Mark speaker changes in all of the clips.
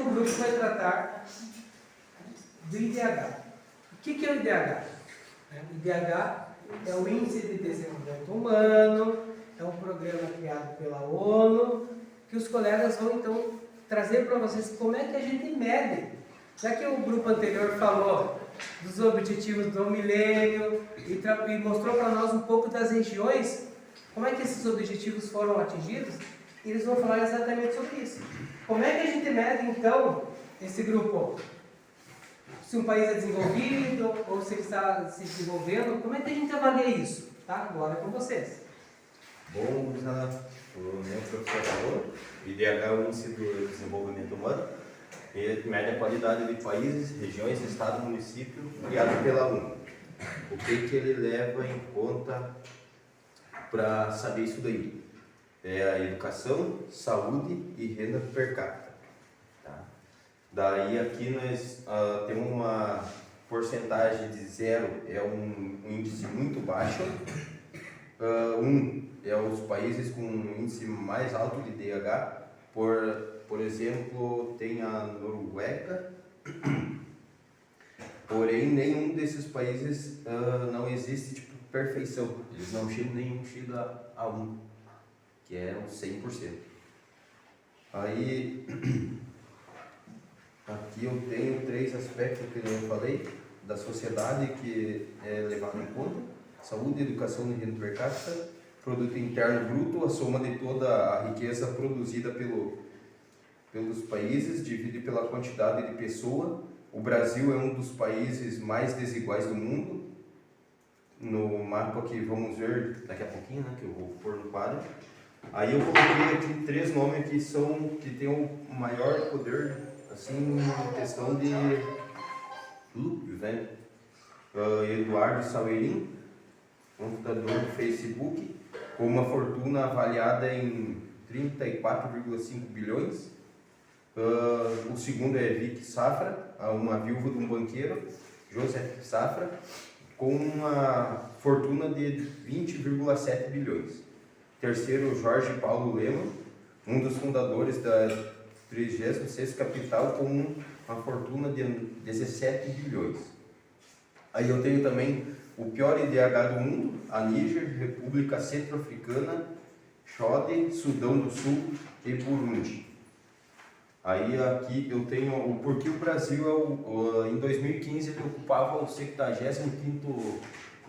Speaker 1: grupo vai tratar do IDH. O que é o IDH? O IDH é o Índice de Desenvolvimento Humano, é um programa criado pela ONU, que os colegas vão então trazer para vocês como é que a gente mede. Já que o grupo anterior falou dos objetivos do milênio e mostrou para nós um pouco das regiões, como é que esses objetivos foram atingidos, eles vão falar exatamente sobre isso. Como é que a gente mede então esse grupo? Se um país é desenvolvido ou se ele está se desenvolvendo, como é que a gente avalia isso? Tá? Agora é com vocês.
Speaker 2: Bom, o meu professor falou, o IDH é o Índice do Desenvolvimento Humano, ele mede a qualidade de países, regiões, estado, município, criado pela ONU. O que ele leva em conta para saber isso daí? É a educação, saúde e renda per capita. Tá? Daí aqui nós temos uma porcentagem de 0, é um índice muito baixo. 1 é os países com um índice mais alto de DH, por exemplo, tem a Noruega, porém nenhum desses países não existe tipo, perfeição, eles não chegam nenhum chega a 1, que é um 100%. Aí, aqui eu tenho 3 aspectos que eu falei, da sociedade que é levado em conta: saúde, educação e renda per capita, produto interno bruto, a soma de toda a riqueza produzida pelos países, dividida pela quantidade de pessoa. O Brasil é um dos países mais desiguais do mundo. No mapa que vamos ver daqui a pouquinho, né, que eu vou pôr no quadro. Aí eu coloquei aqui 3 nomes que têm o maior poder, assim, em questão de lucros, né? Eduardo Saverin, fundador do Facebook, com uma fortuna avaliada em 34,5 bilhões. O segundo é Vic Safra, uma viúva de um banqueiro, Joseph Safra, com uma fortuna de 20,7 bilhões. Terceiro, Jorge Paulo Lemann, um dos fundadores da 36ª Capital, com uma fortuna de 17 bilhões. Aí eu tenho também o pior IDH do mundo, a Níger, República Centro-Africana, Chad, Sudão do Sul e Burundi. Aí aqui eu tenho o porquê o Brasil, em 2015, ele ocupava o 75º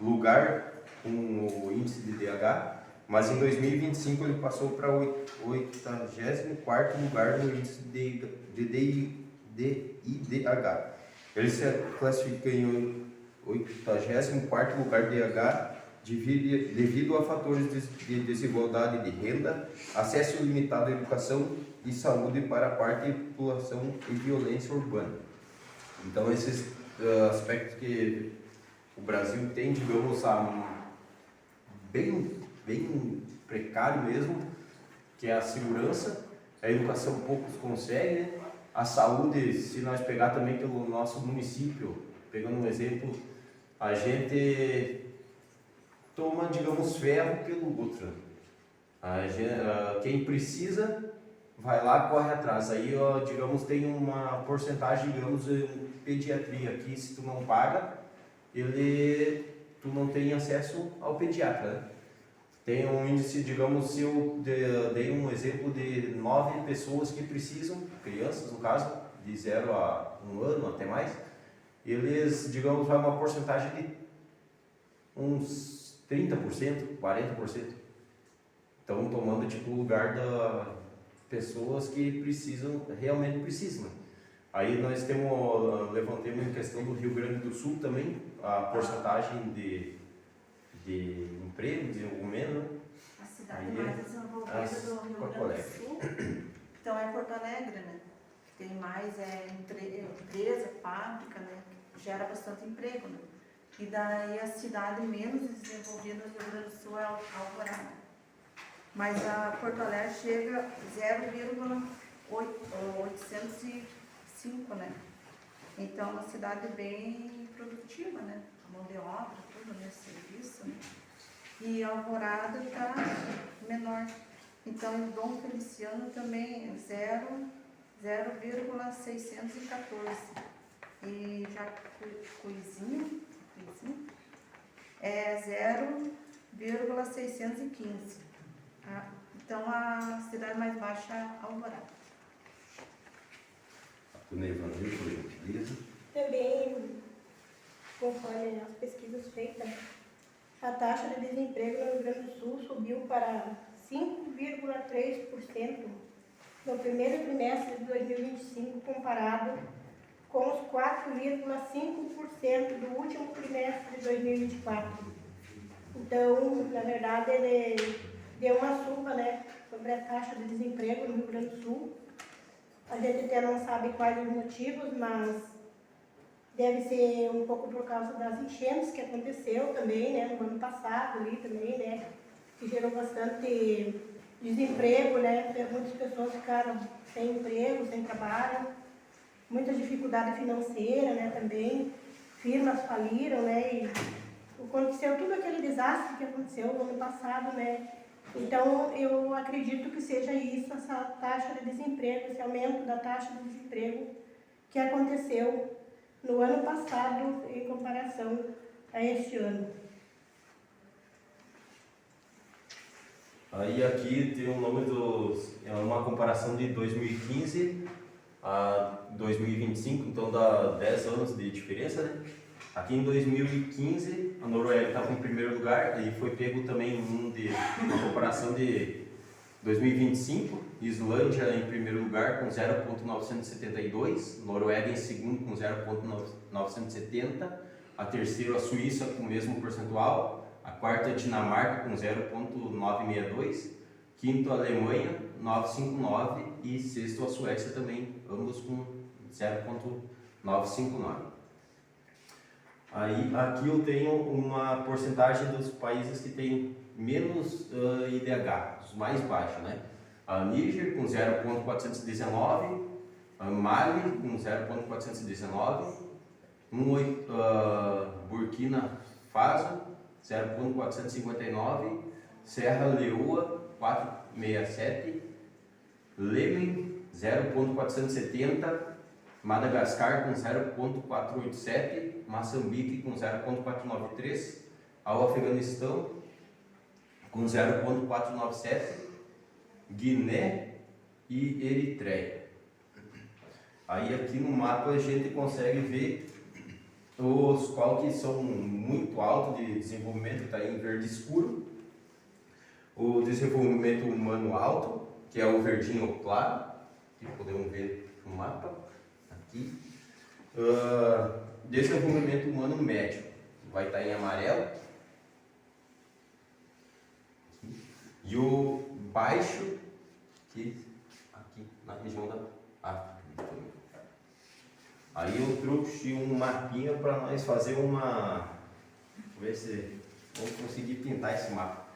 Speaker 2: lugar com o índice de DH, mas em 2025 ele passou para o 84º lugar no índice de IDH. Ele se classifica em 84º lugar de DH devido a fatores de desigualdade de renda, acesso limitado à educação e saúde para a parte da população e violência urbana. Então esses aspectos que o Brasil tem, digamos, bem precário mesmo, que é a segurança, a educação poucos conseguem, né? A saúde, se nós pegar também pelo nosso município, pegando um exemplo, a gente toma, digamos, ferro pelo outro. Quem precisa vai lá, corre atrás. Aí, digamos, tem uma porcentagem, digamos, em pediatria aqui, se tu não paga, tu não tem acesso ao pediatra, né? Tem um índice, digamos, se eu dei um exemplo de 9 pessoas que precisam, crianças no caso, de 0 a 1 ano, até mais, eles, digamos, vai uma porcentagem de uns 30%, 40%. Estão tomando, tipo, o lugar das pessoas que precisam, realmente precisam. Aí nós levantamos em questão do Rio Grande do Sul também, a porcentagem de emprego, desenvolvimento, né?
Speaker 3: A cidade mais desenvolvida do Rio Grande do Sul, então é Porto Alegre, né? Tem mais empresa, fábrica, né? Gera bastante emprego, né? E daí a cidade menos desenvolvida do Rio Grande do Sul é Alvorada. Mas a Porto Alegre chega a 0,805, né? Então é uma cidade bem produtiva, né? A mão de obra, tudo nesse serviço, né? E Alvorada está menor. Então, em Dom Feliciano também é 0,614. E Jacuizinho é 0,615. Então, a cidade mais baixa é Alvorada.
Speaker 2: Dona Evangelho, por gentileza.
Speaker 4: Também, conforme as pesquisas feitas, a taxa de desemprego no Rio Grande do Sul subiu para 5,3% no primeiro trimestre de 2025, comparado com os 4,5% do último trimestre de 2024. Então, na verdade, ele deu uma surra, né, sobre a taxa de desemprego no Rio Grande do Sul. A gente até não sabe quais os motivos, mas deve ser um pouco por causa das enchentes que aconteceu também, né, no ano passado ali também, né, que gerou bastante desemprego, né, muitas pessoas ficaram sem emprego, sem trabalho, muita dificuldade financeira, né, também, firmas faliram, né, e aconteceu tudo aquele desastre que aconteceu no ano passado, né. Então, eu acredito que seja isso, essa taxa de desemprego, esse aumento da taxa de desemprego que aconteceu no ano passado em comparação a este ano.
Speaker 2: Aí aqui tem o nome é uma comparação de 2015 a 2025, então dá 10 anos de diferença, né? Aqui em 2015 a Noruega estava em primeiro lugar, e foi pego também uma comparação de 2025, Islândia em primeiro lugar com 0,972, Noruega em segundo com 0,970, a terceira a Suíça com o mesmo percentual, a quarta a Dinamarca com 0,962, quinto a Alemanha 959 e sexto a Suécia também, ambos com 0,959. Aí, aqui eu tenho uma porcentagem dos países que tem menos IDH, os mais baixos, né? A Níger com 0,419, a Mali com 0,419, Burkina Faso 0,459, Serra Leoa 467, Iêmen 0,470, Madagascar com 0,487, Moçambique com 0,493, ao Afeganistão com 0,497, Guiné e Eritreia. Aí aqui no mapa a gente consegue ver os qual que são muito altos de desenvolvimento, está em verde escuro. O desenvolvimento humano alto, que é o verdinho claro, que podemos ver no mapa. Aqui. Desenvolvimento humano médio vai estar em amarelo. Aqui. E o baixo, aqui na região da África. Aí eu trouxe um mapinha para nós fazer uma. Ver se vamos conseguir pintar esse mapa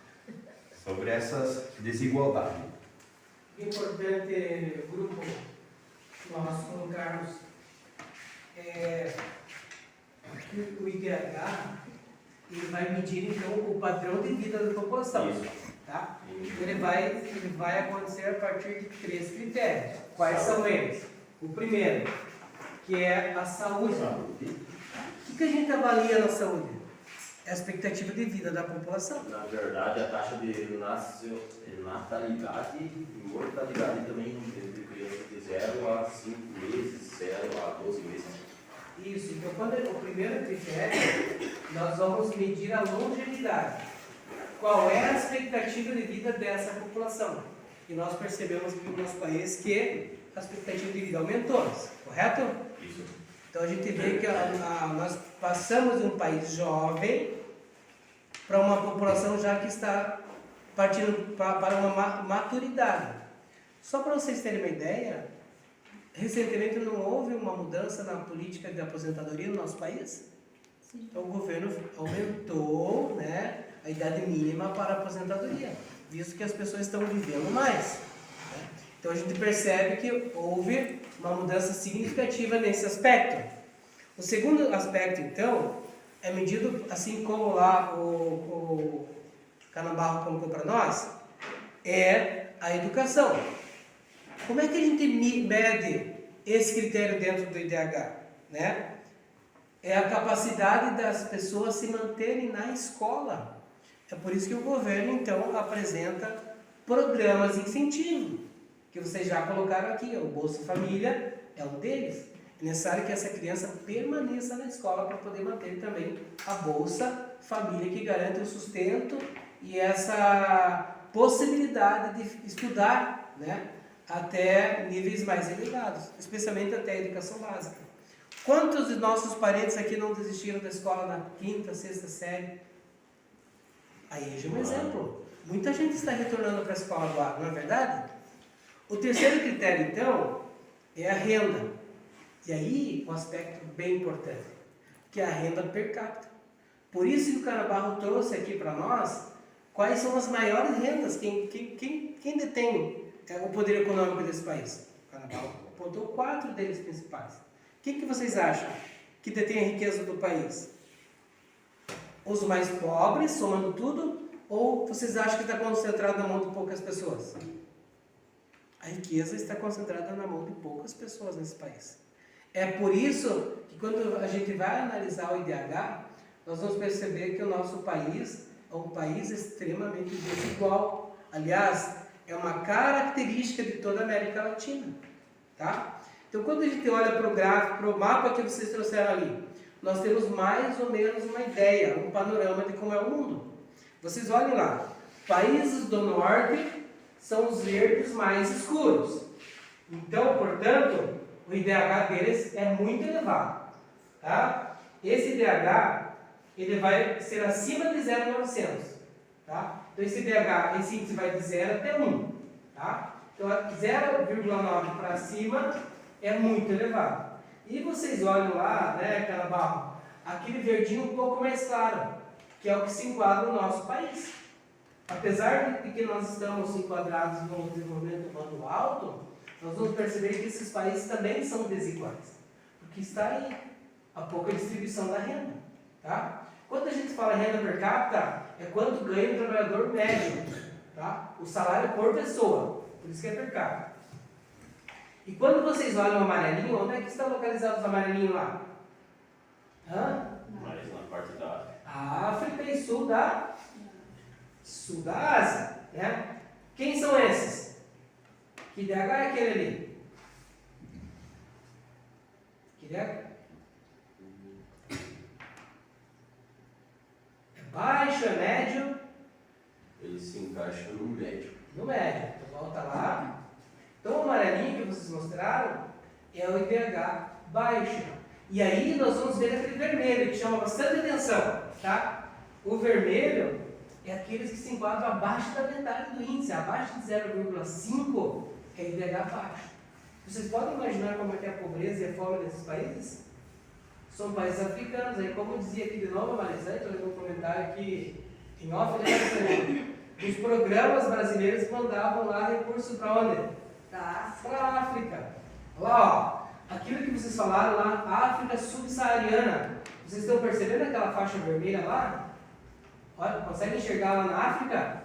Speaker 2: sobre essas desigualdades.
Speaker 1: Importante, grupo, nós colocarmos que o IDH ele vai medir então o padrão de vida da população.
Speaker 2: Isso.
Speaker 1: Tá? Ele vai acontecer a partir de 3 critérios. Quais são eles? O primeiro, que é a saúde. O que a gente avalia na saúde? É a expectativa de vida da população.
Speaker 2: Na verdade, a taxa de natalidade e mortalidade também entre crianças de 0 a 5 meses, 0 a 12 meses.
Speaker 1: Isso, então quando o primeiro critério, nós vamos medir a longevidade. Qual é a expectativa de vida dessa população? E nós percebemos aqui no nosso país que a expectativa de vida aumentou, correto?
Speaker 2: Isso.
Speaker 1: Então a gente vê que nós passamos de um país jovem para uma população já que está partindo para uma maturidade. Só para vocês terem uma ideia, recentemente não houve uma mudança na política de aposentadoria no nosso país? Sim. Então o governo aumentou, né, a idade mínima para a aposentadoria, visto que as pessoas estão vivendo mais. Né? Então a gente percebe que houve uma mudança significativa nesse aspecto. O segundo aspecto, então, é medido, assim como lá o Canabarro colocou para nós, é a educação. Como é que a gente mede esse critério dentro do IDH? Né? É a capacidade das pessoas se manterem na escola. É por isso que o governo, então, apresenta programas de incentivo, que vocês já colocaram aqui. O Bolsa Família é um deles. É necessário que essa criança permaneça na escola para poder manter também a Bolsa Família, que garante o sustento e essa possibilidade de estudar, né, até níveis mais elevados, especialmente até a educação básica. Quantos de nossos parentes aqui não desistiram da escola na 5ª, 6ª série? Aí é um exemplo. Muita gente está retornando para a escola agora, não é verdade? O terceiro critério, então, é a renda. E aí, um aspecto bem importante, que é a renda per capita. Por isso que o Canabarro trouxe aqui para nós quais são as maiores rendas, quem detém o poder econômico desse país. O Canabarro apontou 4 deles principais. Quem que vocês acham que detém a riqueza do país? Os mais pobres, somando tudo, ou vocês acham que está concentrado na mão de poucas pessoas? A riqueza está concentrada na mão de poucas pessoas nesse país. É por isso que quando a gente vai analisar o IDH, nós vamos perceber que o nosso país é um país extremamente desigual. Aliás, é uma característica de toda a América Latina. Tá? Então, quando a gente olha para o gráfico, para o mapa que vocês trouxeram ali, nós temos mais ou menos uma ideia, um panorama de como é o mundo. Vocês olhem lá, países do norte são os verdes mais escuros. Então, portanto, o IDH deles é muito elevado. Tá? Esse IDH, ele vai ser acima de 0,900. Tá? Então, esse IDH, esse índice vai de 0 até 1. Tá? Então, 0,9 para cima é muito elevado. E vocês olham lá, né, Canabarro, aquele verdinho um pouco mais claro, que é o que se enquadra no nosso país. Apesar de que nós estamos enquadrados no desenvolvimento humano alto, nós vamos perceber que esses países também são desiguais. Porque está aí a pouca distribuição da renda. Tá? Quando a gente fala renda per capita, é quanto ganha o trabalhador médio. Tá? O salário por pessoa. Por isso que é per capita. E quando vocês olham o amarelinho, onde é que estão localizados os amarelinhos lá?
Speaker 5: Mais na parte da África.
Speaker 1: A África e sul da Ásia. Né? Quem são esses? Que IDH é aquele ali? Que IDH? É baixo, é médio?
Speaker 5: Ele se encaixa no médio.
Speaker 1: No médio. Então volta lá. Então o amarelinho que vocês mostraram é o IDH baixo. E aí nós vamos ver aquele vermelho que chama bastante atenção. Tá? O vermelho é aqueles que se enquadram abaixo da metade do índice, abaixo de 0,5 é IDH baixo. Vocês podem imaginar como é que é a pobreza e a fome nesses países? São países africanos. Aí, como eu dizia aqui de novo a Marisante, eu li um comentário aqui em off, né? Os programas brasileiros mandavam lá recursos para onde? Para a África. Olha lá, ó, aquilo que vocês falaram lá, África subsaariana. Vocês estão percebendo aquela faixa vermelha lá? Olha, consegue enxergar lá na África?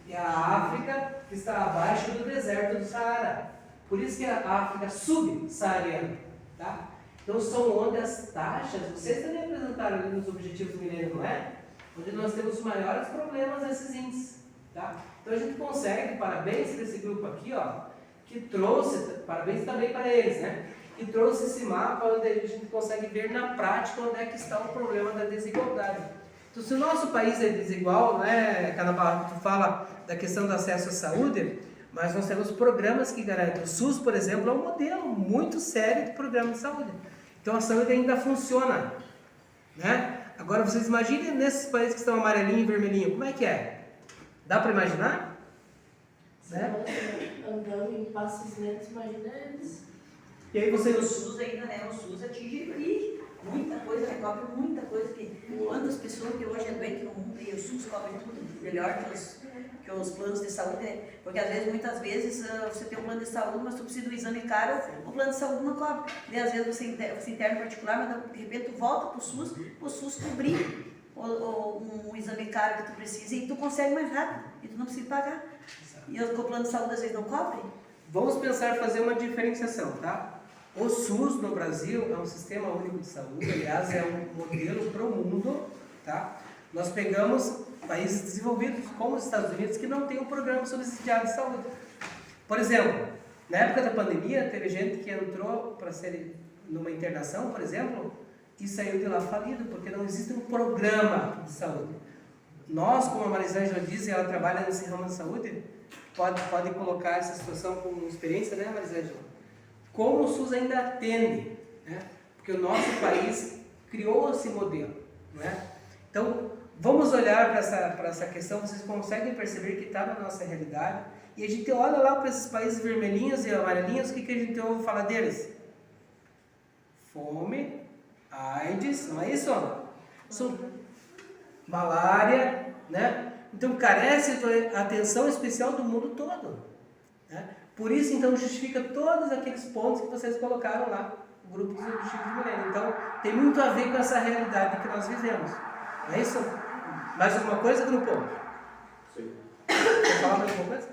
Speaker 1: É a África que está abaixo do deserto do Saara. Por isso que é a África subsaariana. Tá? Então são onde as taxas, vocês também apresentaram ali nos objetivos do milênio, não é? Onde nós temos os maiores problemas nesses índices. Tá? Então a gente consegue, parabéns para esse grupo aqui, ó, que trouxe, parabéns também para eles, né? Que trouxe esse mapa onde a gente consegue ver na prática onde é que está o problema da desigualdade. Então, se o nosso país é desigual, né, Canabarro, tu fala da questão do acesso à saúde, mas nós temos programas que garantem. O SUS, por exemplo, é um modelo muito sério de programa de saúde. Então, a saúde ainda funciona. Né? Agora, vocês imaginem nesses países que estão amarelinho e vermelhinho, como é que é? Dá para imaginar? Né?
Speaker 4: Andando em passos lentos, imagina eles.
Speaker 1: E aí
Speaker 6: O
Speaker 1: vocês...
Speaker 6: SUS ainda, né? O SUS atinge muita coisa, recobre muita coisa. Quantas pessoas que hoje é doente no mundo e o SUS cobre tudo melhor que os planos de saúde, né? Porque às vezes, muitas vezes, você tem um plano de saúde, mas tu precisa de um exame caro, o plano de saúde não cobre. E às vezes você interna particular, mas de repente tu volta para o SUS cobrir um exame caro que tu precisa e tu consegue mais rápido, e tu não precisa pagar. E o plano de saúde às vezes não cobre.
Speaker 1: vamos pensar em fazer uma diferenciação, tá? O SUS no Brasil é um sistema único de saúde, aliás, é um modelo para o mundo, tá? Nós pegamos países desenvolvidos, como os Estados Unidos, que não tem um programa subsidiado de saúde. Por exemplo, na época da pandemia, teve gente que entrou para ser numa internação, por exemplo, e saiu de lá falido, porque não existe um programa de saúde. Nós, como a Marisângela diz, ela trabalha nesse ramo de saúde, pode colocar essa situação como experiência, né, Marisângela? Como o SUS ainda atende, né? Porque o nosso país criou esse modelo, né? Então, vamos olhar para essa questão, vocês conseguem perceber que está na nossa realidade, e a gente olha lá para esses países vermelhinhos e amarelinhos, o que a gente ouve falar deles? Fome, AIDS, não é isso? Malária, né? Então carece de atenção especial do mundo todo, né? Por isso, então, justifica todos aqueles pontos que vocês colocaram lá, o grupo dos objetivos do milênio. Então, tem muito a ver com essa realidade que nós vivemos. Não é isso? Mais alguma coisa, grupo?
Speaker 5: Sim.
Speaker 1: Quer falar mais alguma coisa?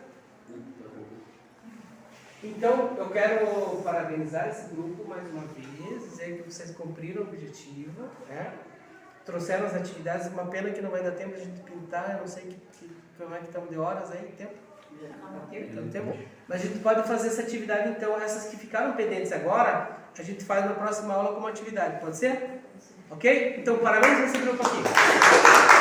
Speaker 1: Então, eu quero parabenizar esse grupo mais uma vez, dizer que vocês cumpriram o objetivo, né? Trouxeram as atividades, uma pena que não vai dar tempo de a gente pintar, eu não sei como é que estamos de horas aí, tempo? Tempo? Mas a gente pode fazer essa atividade, então, essas que ficaram pendentes agora, a gente faz na próxima aula como atividade, pode ser? Ok? Então, parabéns a esse grupo aqui.